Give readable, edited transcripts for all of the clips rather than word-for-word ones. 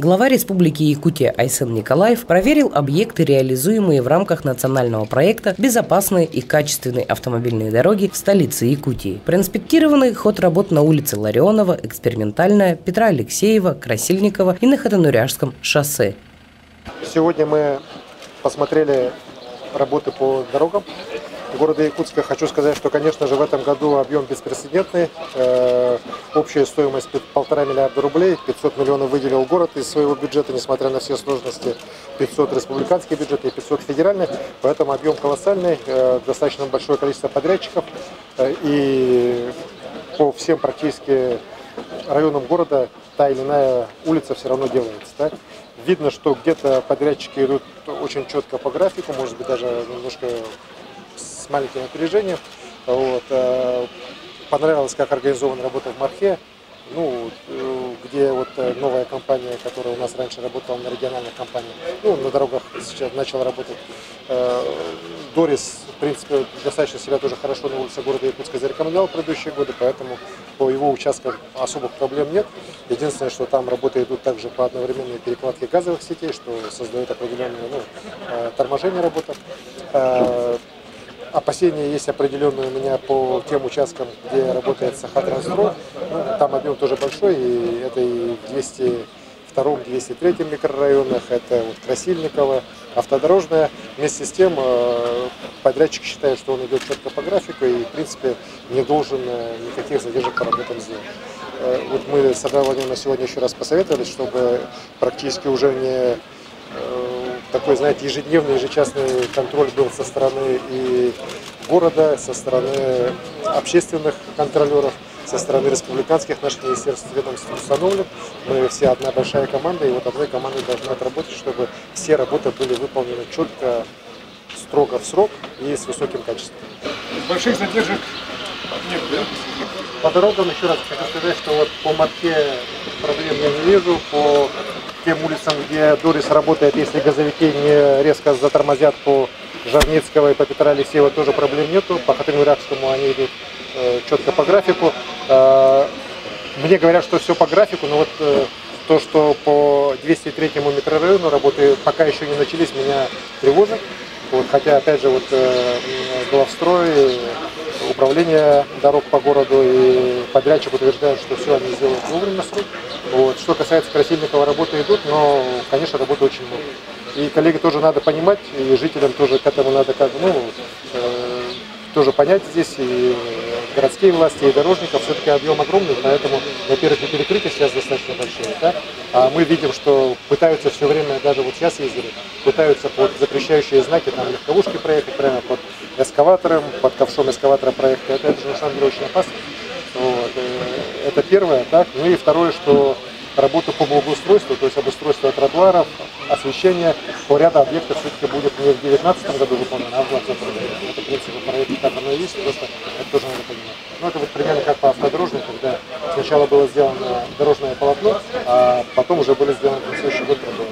Глава Республики Якутия Айсен Николаев проверил объекты, реализуемые в рамках национального проекта «Безопасные и качественные автомобильные дороги» в столице Якутии. Проинспектированы ход работ на улице Ларионова, Экспериментальная, Петра Алексеева, Красильникова и на Хатануряжском шоссе. Сегодня мы посмотрели работы по дорогам города Якутска. Хочу сказать, что, конечно же, в этом году объем беспрецедентный. Общая стоимость 1,5 миллиарда рублей. 500 миллионов выделил город из своего бюджета, несмотря на все сложности. 500 республиканский бюджет и 500 федеральный. Поэтому объем колоссальный, достаточно большое количество подрядчиков. И по всем практически районам города та или иная улица все равно делается. Так? Видно, что где-то подрядчики идут очень четко по графику, может быть, даже немножко с маленьким опережением. Вот. Понравилось, как организована работа в Мархе, где вот новая компания, которая у нас раньше работала на региональных компаниях, на дорогах сейчас начала работать. Дорис, в принципе, достаточно себя тоже хорошо на улице города Якутска зарекомендовал в предыдущие годы, поэтому по его участкам особых проблем нет. Единственное, что там работы идут также по одновременной перекладке газовых сетей, что создает определенное торможение работы. Опасения есть определенные у меня по тем участкам, где работает Сахатранстрой. Там объем тоже большой, и это и в 202-м, 203-м микрорайонах, это вот Красильниково, автодорожная. Вместе с тем подрядчик считает, что он идет четко по графику и, в принципе, не должен никаких задержек по работам сделать. Вот мы с Андреем Владимировной сегодня еще раз посоветовались, чтобы практически уже не такой, знаете, ежедневный, ежечасный контроль был со стороны и города, со стороны общественных контролеров, со стороны республиканских наших министерств и ведомств установлен. Мы все одна большая команда, и вот одной командой должны отработать, чтобы все работы были выполнены четко, строго в срок и с высоким качеством. Больших задержек нет, да? По дорогам еще раз хочу сказать, что вот по Марке проблем я не вижу, по тем улицам, где Дорис работает, если газовики не резко затормозят по Жарницкого и по Петра Алексеева, тоже проблем нету. По Хатануряжскому они идут четко по графику. Мне говорят, что все по графику, но вот то, что по 203-му микрорайону работы пока еще не начались, меня тревожит. Вот, хотя, опять же, вот главстрой, управление дорог по городу и подрядчик утверждают, что все они сделают вовремя срок. Вот. Что касается Красильникова, работы идут, но, конечно, работы очень много. И коллеги тоже надо понимать, и жителям тоже к этому надо тоже понять здесь, и городские власти, и дорожников, все-таки объем огромный, поэтому, во-первых, и перекрытия сейчас достаточно большие, да? А мы видим, что пытаются все время, даже вот сейчас ездили, пытаются под запрещающие знаки, там, легковушки проехать прямо под эскаватором, под ковшом эскаватора проехать, это же, на самом деле, очень опасно. Вот. Это первое, так? Ну и второе, что работа по благоустройству, то есть обустройство тротуаров, освещение по ряду объектов все-таки будет не в 2019 году выполнено, а в 2020 году. Это, в принципе, проект так оно и есть, просто это тоже надо понимать. Ну, это вот примерно как по автодорожной, когда сначала было сделано дорожное полотно, а потом уже были сделаны на следующий год тротуары.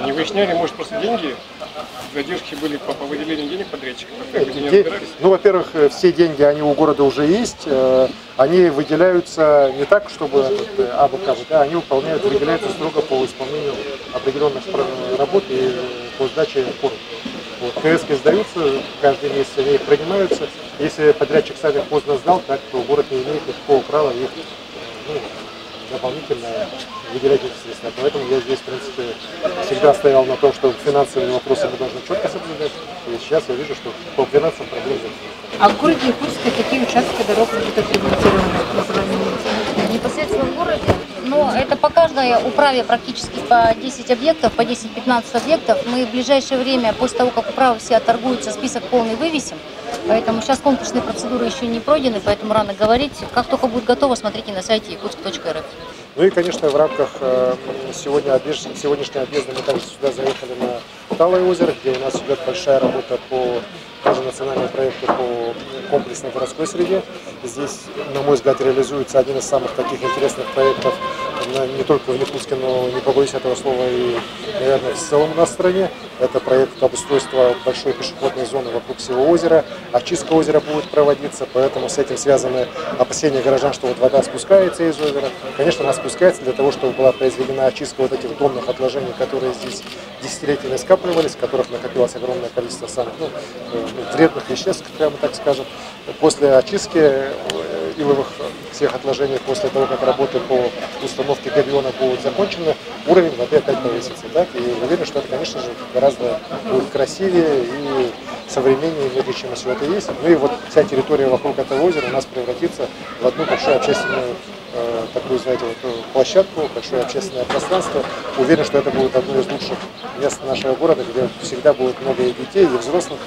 Не выясняли, может, просто деньги, задержки были по выделению денег подрядчиков? Во-первых, все деньги, они у города уже есть, они выделяются не так, чтобы они выделяются строго по исполнению определенных работ и по сдаче форм. Вот, КСки сдаются, каждый месяц они их принимаются. Если подрядчик сам их поздно сдал, так то город не имеет никакого права их дополнительно выделять эти средства. Поэтому я здесь, в принципе, всегда стоял на том, что финансовые вопросы мы должны четко соблюдать. И сейчас я вижу, что по финансам проблем нет. А в городе Якутске какие участки дорог будут отремонтированы? Непосредственно в городе, но это по каждой управе практически по 10 объектов, по 10-15 объектов. Мы в ближайшее время, после того, как управы все отторгуются, список полный вывесим. Поэтому сейчас конкурсные процедуры еще не пройдены, поэтому рано говорить. Как только будет готово, смотрите на сайте якутск.рф. Ну и, конечно, в рамках сегодняшнего объезда мы также сюда заехали на Талое озеро, где у нас идет большая работа по тоже национальному проекту по комплексной городской среде. Здесь, на мой взгляд, реализуется один из самых таких интересных проектов не только в Якутске, но, не побоюсь этого слова, и, наверное, в целом у нас в стране. Это проект обустройства большой пешеходной зоны вокруг всего озера. Очистка озера будет проводиться, поэтому с этим связаны опасения горожан, что вот вода спускается из озера. Конечно, она спускается для того, чтобы была произведена очистка вот этих донных отложений, которые здесь десятилетиями скапливались, в которых накопилось огромное количество самых вредных веществ, прямо так скажем. После очистки иловых всех отложений, после того, как работы по установке габиона будут закончены, уровень воды опять повысится. Так? И уверен, что это, конечно же, гораздо будет красивее и современнее, нежели чем все это есть. Ну и вот вся территория вокруг этого озера у нас превратится в одну большую общественную такую, знаете, вот, площадку, большое общественное пространство. Уверен, что это будет одно из лучших мест нашего города, где всегда будет много и детей, и взрослых.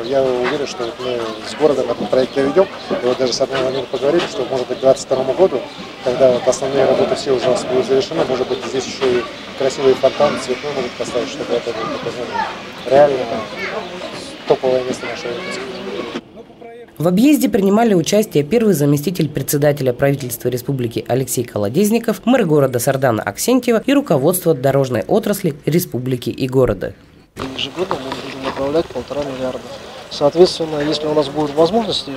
Я уверен, что вот мы с городом этот проект доведем. И вот даже с одной момента поговорили, что может быть к 2022 году, когда вот основные работы все уже будут завершены, может быть здесь еще и красивые фонтаны, цветной могут поставить, чтобы это было реально топовое место нашего Якутска. В объезде принимали участие первый заместитель председателя правительства республики Алексей Колодезников, мэр города Сардана Аксентьева и руководство дорожной отрасли республики и города. Ежегодно мы будем направлять 1,5 миллиарда. Соответственно, если у нас будут возможности,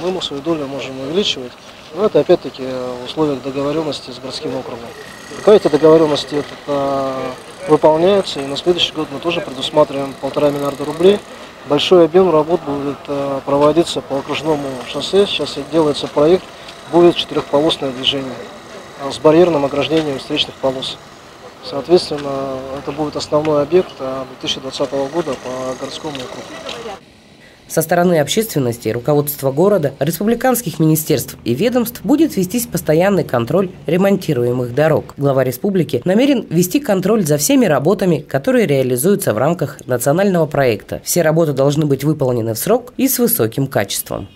мы свою долю можем увеличивать. Но это опять-таки в условиях договоренности с городским округом. Пока эти договоренности выполняются, и на следующий год мы тоже предусматриваем 1,5 миллиарда рублей. Большой объем работ будет проводиться по окружному шоссе. Сейчас делается проект, будет четырехполосное движение с барьерным ограждением встречных полос. Соответственно, это будет основной объект 2020 года по городскому округу. Со стороны общественности, руководства города, республиканских министерств и ведомств будет вестись постоянный контроль ремонтируемых дорог. Глава республики намерен вести контроль за всеми работами, которые реализуются в рамках национального проекта. Все работы должны быть выполнены в срок и с высоким качеством.